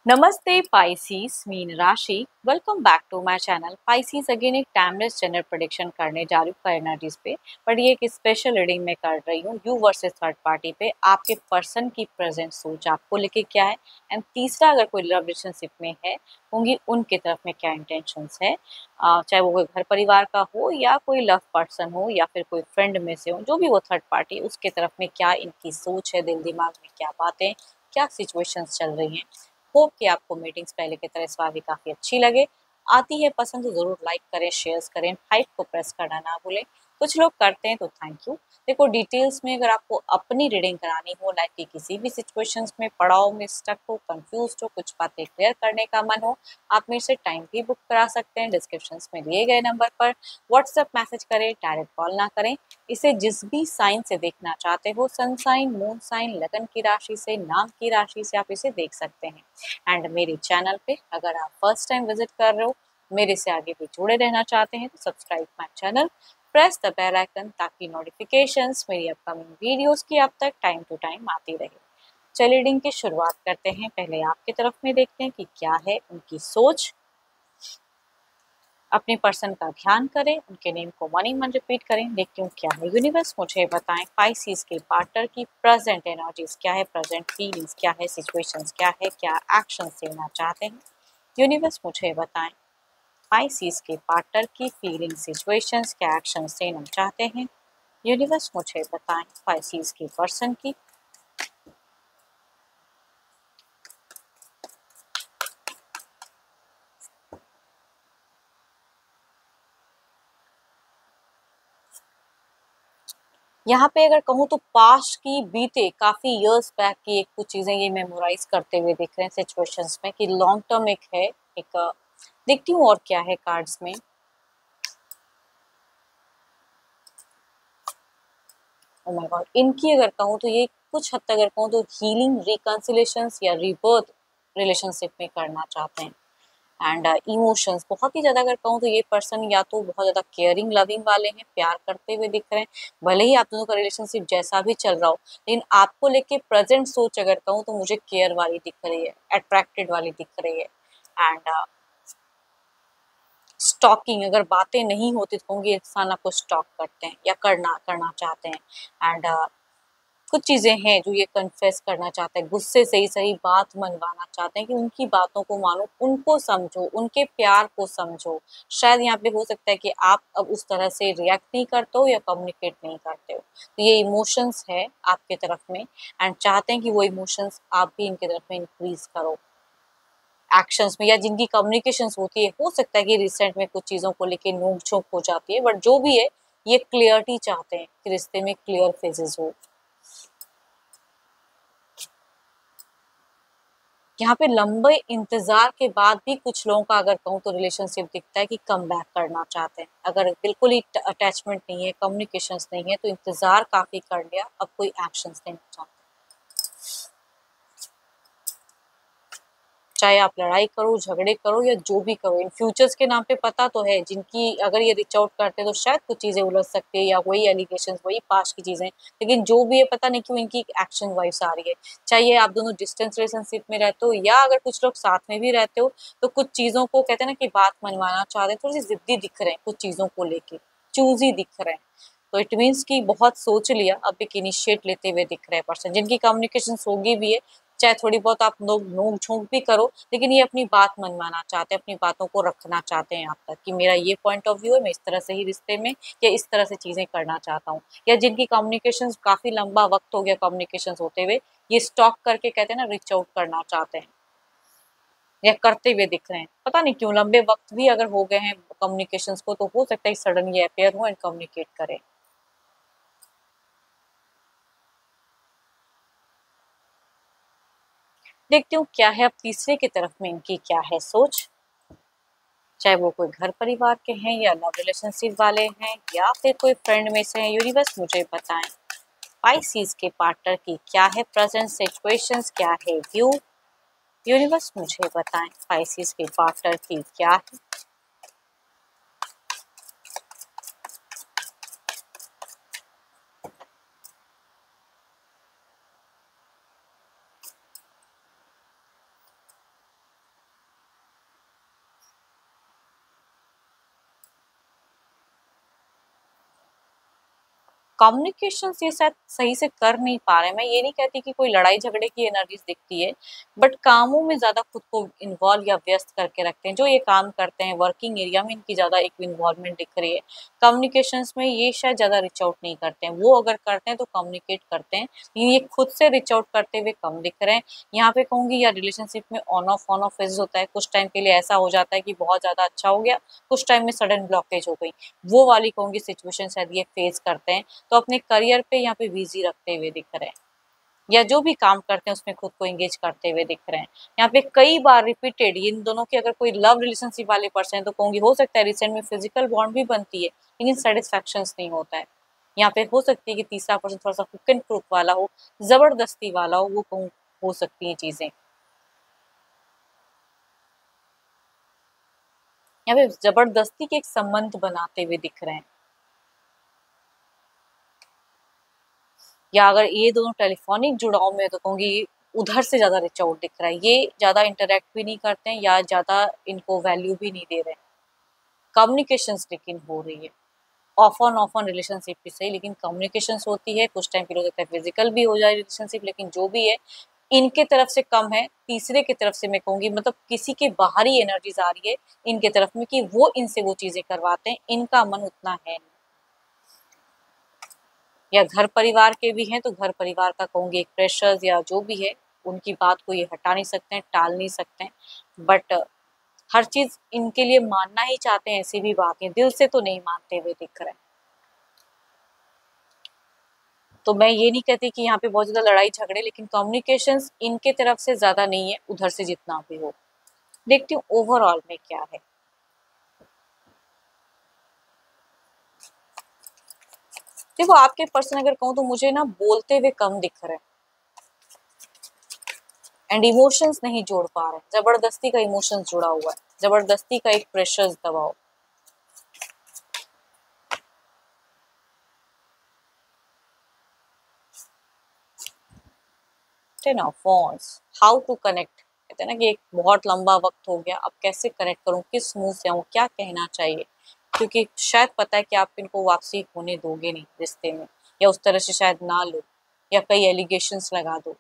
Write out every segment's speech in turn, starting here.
Namaste Pisces, मीन राशि। Welcome back to my channel. Pisces again एक टाइमलेस जेंडर प्रेडिक्शन करने जा रही हूँ पर एनर्जीज पे, बट ये एक स्पेशल रीडिंग में कर रही हूँ यू वर्सेस थर्ड पार्टी पे। आपके पर्सन की प्रेजेंट सोच आपको लेके क्या है, एंड तीसरा अगर कोई लव रिलेशनशिप में है होंगी उनकी तरफ में क्या इंटेंशंस है, चाहे वो कोई घर परिवार का हो या कोई लव पर्सन हो या फिर कोई फ्रेंड में से हो, जो भी वो थर्ड पार्टी उसके तरफ में क्या इनकी सोच है, दिल दिमाग में क्या बातें, क्या सिचुएशंस चल रही हैं। होप कि आपको मीटिंग्स पहले की तरह इस बार भी काफ़ी अच्छी लगे। आती है पसंद तो ज़रूर लाइक करें, शेयर्स करें, हाइप को प्रेस करना ना भूलें। कुछ लोग करते हैं तो थैंक यू। देखो, डिटेल्स में अगर आपको अपनी रीडिंग करानी हो, लाइफ की किसी भी सिचुएशंस में पड़ाव में स्टक हो, कंफ्यूज हो, कुछ बातें क्लियर करने का मन हो, आप मेरे से टाइम भी बुक करा सकते हैं। डिस्क्रिप्शंस में दिए गए नंबर पर व्हाट्सएप मैसेज करें, डायरेक्ट कॉल ना करें। इसे जिस भी साइन से देखना चाहते हो, सन साइन, मून साइन, लगन की राशि से, नाम की राशि से आप इसे देख सकते हैं। एंड मेरे चैनल पे अगर आप फर्स्ट टाइम विजिट कर रहे हो, मेरे से आगे भी जुड़े रहना चाहते हैं तो subscribe my channel, press the bell icon ताकि नोटिफिकेशंस मेरी अपकमिंग वीडियोस की आप तक टाइम टू टाइम आती रहे। चलिए रीडिंग की शुरुआत करते हैं। पहले आपकी तरफ में देखते हैं कि क्या है उनकी सोच। अपने पर्सन का ध्यान करें, उनके नेम को मनी मन रिपीट करें। देखती हूँ क्या है यूनिवर्स मुझे बताएं। पाइसेस के पार्टनर की प्रेजेंट एनर्जीज क्या है, प्रेजेंट फीलिंग्स क्या है, सिचुएशंस क्या है, क्या एक्शन लेना चाहते हैं। यूनिवर्स मुझे बताएं। पाइसेस के पार्टनर की फीलिंग, सिचुएशंस, क्या एक्शन लेना चाहते हैं। यूनिवर्स मुझे बताएं। पाइसेस के पर्सन की यहाँ पे अगर कहूँ तो पास्ट की, बीते काफी इयर्स बैक की एक कुछ चीजें ये मेमोराइज करते हुए दिख रहे हैं सिचुएशंस में कि लॉन्ग टर्म एक है। एक देखती हूँ और क्या है कार्ड्स में। ओ माय गॉड, इनकी अगर कहूँ तो ये कुछ हद तक अगर कहूँ तो हीलिंग, रिकंसिलेशंस या रिबर्थ रिलेशनशिप में करना चाहते हैं। एंड इमोशंस बहुत ही ज्यादा अगर कहूँ तो ये पर्सन या तो बहुत ज्यादा केयरिंग लविंग वाले हैं, प्यार करते हुए दिख रहे हैं। भले ही आप दोनों का रिलेशनशिप जैसा भी चल रहा हो, लेकिन आपको लेके प्रेजेंट सोच अगर कहूँ तो मुझे केयर वाली दिख रही है, अट्रैक्टेड वाली दिख रही है। एंड स्टॉकिंग, अगर बातें नहीं होती तो होंगे इंसान आपको स्टॉक करते हैं या करना करना चाहते हैं। एंड कुछ चीजें हैं जो ये कन्फेस करना चाहते हैं, गुस्से से ही सही बात मनवाना चाहते हैं कि उनकी बातों को मानो, उनको समझो, उनके प्यार को समझो। शायद यहाँ पे हो सकता है कि आप अब उस तरह से रिएक्ट नहीं करते हो या कम्युनिकेट नहीं करते हो, तो ये इमोशंस है आपके तरफ में एंड चाहते हैं कि वो इमोशंस आप भी इनके तरफ में इंक्रीज करो एक्शंस में, या जिनकी कम्युनिकेशंस होती है। हो सकता है कि रिसेंट में कुछ चीज़ों को लेके नोक झोंक हो जाती है, बट जो भी है ये क्लियरिटी चाहते हैं कि रिश्ते में क्लियर फेजेस हो। यहाँ पे लंबे इंतजार के बाद भी कुछ लोगों का अगर कहूँ तो रिलेशनशिप दिखता है कि कम बैक करना चाहते हैं। अगर बिल्कुल ही अटैचमेंट नहीं है, कम्युनिकेशंस नहीं है, तो इंतजार काफी कर लिया, अब कोई एक्शंस लेना चाहते हैं। चाहे आप लड़ाई करो, झगड़े करो या जो भी करो, इन फ्यूचर्स के नाम पे पता तो है जिनकी अगर ये रीच आउट करते हैं तो शायद कुछ चीजें उलझ सकती है या वही एलिगेशन, वही पास्ट की चीजें। लेकिन जो भी है, पता नहीं क्यों इनकी एक्शन वाइब्स आ रही है। चाहे आप दोनों डिस्टेंस रिलेशनशिप में रहते हो या अगर कुछ लोग साथ में भी रहते हो, तो कुछ चीजों को कहते हैं ना कि बात मनवाना चाहते हैं, थोड़ी सी जिद्दी दिख रहे हैं, कुछ चीजों को लेके चूजी दिख रहे हैं। तो इट मीन्स कि बहुत सोच लिया, अब एक इनिशिएट लेते हुए दिख रहे हैं पर्सन जिनकी कम्युनिकेशन होगी भी है। चाहे थोड़ी बहुत आप लोग नोक झोंक भी करो, लेकिन ये अपनी बात मनवाना चाहते हैं, अपनी बातों को रखना चाहते हैं आप तक कि मेरा ये पॉइंट ऑफ व्यू है, मैं इस तरह से ही रिश्ते में या इस तरह से चीजें करना चाहता हूँ। या जिनकी कम्युनिकेशन काफी लंबा वक्त हो गया कम्युनिकेशन होते हुए, ये स्टॉक करके कहते हैं ना रीच आउट करना चाहते हैं या करते हुए दिख रहे हैं। पता नहीं क्यों लंबे वक्त भी अगर हो गए हैं कम्युनिकेशन को, तो हो सकता है सडन ये अपेयर हो एंड कम्युनिकेट करें। देखती हूँ क्या है अब तीसरे की तरफ में इनकी क्या है सोच। चाहे वो कोई घर परिवार के हैं या लव रिलेशनशिप वाले हैं या फिर कोई फ्रेंड में से हैं, यूनिवर्स मुझे बताएं। पाइसेस के पार्टनर की क्या है प्रेजेंट सिचुएशंस, क्या है व्यू। यूनिवर्स मुझे बताएं। पाइसेस के पार्टनर की क्या है। कम्युनिकेशन ये शायद सही से कर नहीं पा रहे हैं। मैं ये नहीं कहती कि कोई लड़ाई झगड़े की एनर्जीज दिखती है, बट कामों में ज़्यादा खुद को इन्वॉल्व या व्यस्त करके रखते हैं। जो ये काम करते हैं वर्किंग एरिया में, इनकी ज़्यादा एक इन्वॉल्वमेंट दिख रही है। कम्युनिकेशंस में ये शायद ज़्यादा रीच आउट नहीं करते हैं। वो अगर करते हैं तो कम्युनिकेट करते हैं, लेकिन ये खुद से रीच आउट करते हुए कम दिख रहे हैं। यहाँ पे कहूँगी या रिलेशनशिप में ऑन ऑफ फेज होता है। कुछ टाइम के लिए ऐसा हो जाता है कि बहुत ज़्यादा अच्छा हो गया, कुछ टाइम में सडन ब्लॉकेज हो गई। वो वाली कहूँगी सिचुएशन शायद ये फेस करते हैं। तो अपने करियर पे यहाँ पे बिजी रखते हुए दिख रहे हैं, या जो भी काम करते हैं उसमें खुद को एंगेज करते हुए दिख रहे हैं। यहाँ पे कई बार रिपीटेड इन दोनों की अगर कोई लव रिलेशनशिप वाले पर्सन है तो कहूँगी हो सकता है रिसेंट में फिजिकल बॉन्ड भी बनती है, लेकिन सेटिस्फैक्शन नहीं होता है। यहाँ पे हो सकती है कि तीसरा पर्सन थोड़ा सा हुक एंड क्रुक वाला हो, जबरदस्ती वाला हो, वो कहूँ हो सकती है चीजें। यहाँ पे जबरदस्ती के एक संबंध बनाते हुए दिख रहे हैं, या अगर ये दोनों टेलीफोनिक जुड़ाव में है तो कहूँगी उधर से ज़्यादा रीच आउट दिख रहा है। ये ज़्यादा इंटरेक्ट भी नहीं करते हैं या ज़्यादा इनको वैल्यू भी नहीं दे रहे हैं। कम्युनिकेशंस लेकिन हो रही है, ऑफ ऑन रिलेशनशिप भी सही, लेकिन कम्युनिकेशंस होती है। कुछ टाइम के लिए हो सकता है फिजिकल भी हो जाए रिलेशनशिप, लेकिन जो भी है इनके तरफ से कम है। तीसरे की तरफ से मैं कहूँगी मतलब किसी के बाहरी एनर्जीज आ रही है इनके तरफ में कि वो इनसे वो चीज़ें करवाते हैं, इनका मन उतना है नहीं। या घर परिवार के भी हैं तो घर परिवार का कहूँगी एक प्रेशर्स या जो भी है, उनकी बात को ये हटा नहीं सकते हैं, टाल नहीं सकते हैं, बट हर चीज़ इनके लिए मानना ही चाहते हैं, ऐसी भी बात है, दिल से तो नहीं मानते हुए दिख रहे हैं। तो मैं ये नहीं कहती कि यहाँ पे बहुत ज़्यादा लड़ाई झगड़े, लेकिन कम्युनिकेशंस इनके तरफ से ज़्यादा नहीं है, उधर से जितना भी हो। देखती हूँ ओवरऑल में क्या है। देखो आपके पर्सन अगर कहूँ तो मुझे ना बोलते हुए कम दिख रहे हैं, एंड इमोशंस नहीं जोड़ पा रहे हैं। जबरदस्ती का इमोशंस जुड़ा हुआ है, जबरदस्ती का एक प्रेशर्स दबाव। Ten of wands, how to connect. कहते हैं ना कि एक बहुत लंबा वक्त हो गया, अब कैसे कनेक्ट करूं, किस मुंह से आऊं, क्या कहना चाहिए, क्योंकि शायद पता है कि आप इनको वापसी होने दोगे नहीं रिश्ते में, या उस तरह से शायद ना लो, या कई एलिगेशंस लगा दो।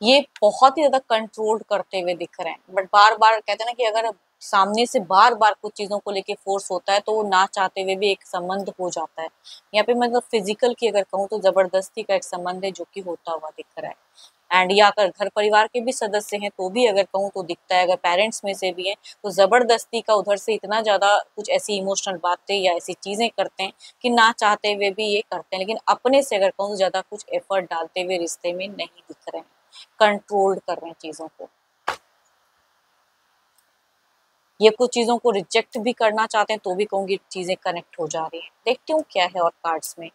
ये बहुत ही ज़्यादा कंट्रोल्ड करते हुए दिख रहे हैं, बट बार-बार कहते हैं ना कि अगर सामने से बार-बार कुछ चीज़ों को लेके फ़ोर्स होता है, तो वो ना चाहते हुए भी एक संबंध हो जाता है। यहाँ पे मतलब फिज़िकल की अगर कहूँ तो ज़बरदस्ती का एक संबंध है जो कि होता हुआ दिख रहा है। एंड या अगर घर परिवार के भी सदस्य हैं तो भी अगर कहूँ तो दिखता है, अगर पेरेंट्स में से भी हैं, तो ज़बरदस्ती का उधर से इतना ज़्यादा कुछ ऐसी इमोशनल बातें या ऐसी चीज़ें करते हैं कि ना चाहते हुए भी ये करते हैं। लेकिन अपने से अगर कहूँ तो ज़्यादा कुछ एफ़र्ट डालते हुए रिश्ते में नहीं दिख रहे हैं। कंट्रोल्ड कर रहे हैं चीज़ों को। ये कुछ चीज़ों को रिजेक्ट भी करना चाहते हैं तो भी कहूँगी चीज़ें कनेक्ट हो जा रही हैं। देखती हूँ क्या है और कार्ड्स में।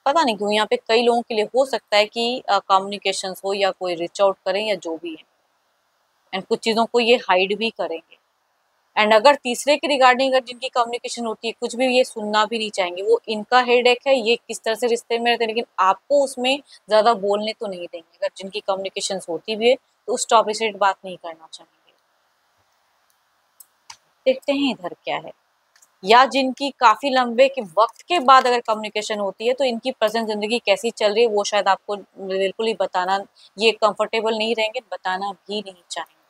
पता नहीं क्यों यहाँ पे कई लोगों के लिए हो सकता है कि कम्युनिकेशंस हो या कोई रीच आउट करें या जो भी है, एंड कुछ चीज़ों को ये हाइड भी करेंगे। एंड अगर तीसरे के रिगार्डिंग अगर जिनकी कम्युनिकेशन होती है कुछ भी ये सुनना भी नहीं चाहेंगे, वो इनका हेडेक है, ये किस तरह से रिश्ते में रहते हैं, लेकिन आपको उसमें ज़्यादा बोलने तो नहीं देंगे। अगर जिनकी कम्युनिकेशन होती भी है तो उस टॉपिक से बात नहीं करना चाहेंगे। देखते हैं इधर क्या है। या जिनकी काफ़ी लंबे के वक़्त के बाद अगर कम्युनिकेशन होती है, तो इनकी प्रेज़ेंट ज़िंदगी कैसी चल रही है, वो शायद आपको बिल्कुल ही बताना ये कंफ़र्टेबल नहीं रहेंगे, बताना भी नहीं चाहेंगे।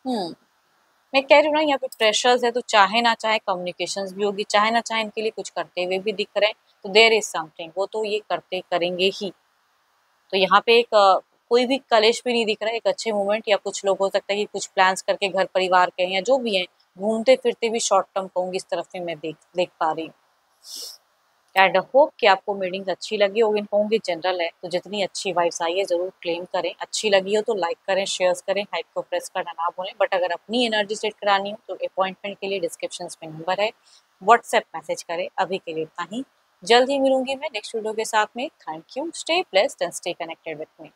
हुँ, मैं कह रही हूँ ना यहाँ पे प्रेशर्स है, तो चाहे ना चाहे कम्युनिकेशंस भी होगी, चाहे ना चाहे इनके लिए कुछ करते हुए भी दिख रहे हैं, तो देयर इज़ समथिंग, वो तो ये करते करेंगे ही। तो यहाँ पे एक कोई भी कलेश भी नहीं दिख रहा है, एक अच्छे मोमेंट, या कुछ लोग हो सकता है कि कुछ प्लान्स करके घर परिवार के हैं या जो भी हैं, घूमते-फिरते भी शॉर्ट टर्म कहूँगी इस तरफ से मैं देख देख पा रही हूँ। एंड होप कि आपको मीटिंग अच्छी लगी होगी। कहूँगी जनरल है, तो जितनी अच्छी वाइब्स आई है ज़रूर क्लेम करें। अच्छी लगी हो तो लाइक करें, शेयर्स करें, हाइप को प्रेस करना ना भूलें। बट अगर अपनी एनर्जी सेट करानी हो तो अपॉइंटमेंट के लिए डिस्क्रिप्शन में नंबर है, व्हाट्सएप मैसेज करें। अभी के लिए इतना ही, जल्द ही मिलूंगी मैं नेक्स्ट वीडियो के साथ में। Thank you, stay blessed and stay connected with me.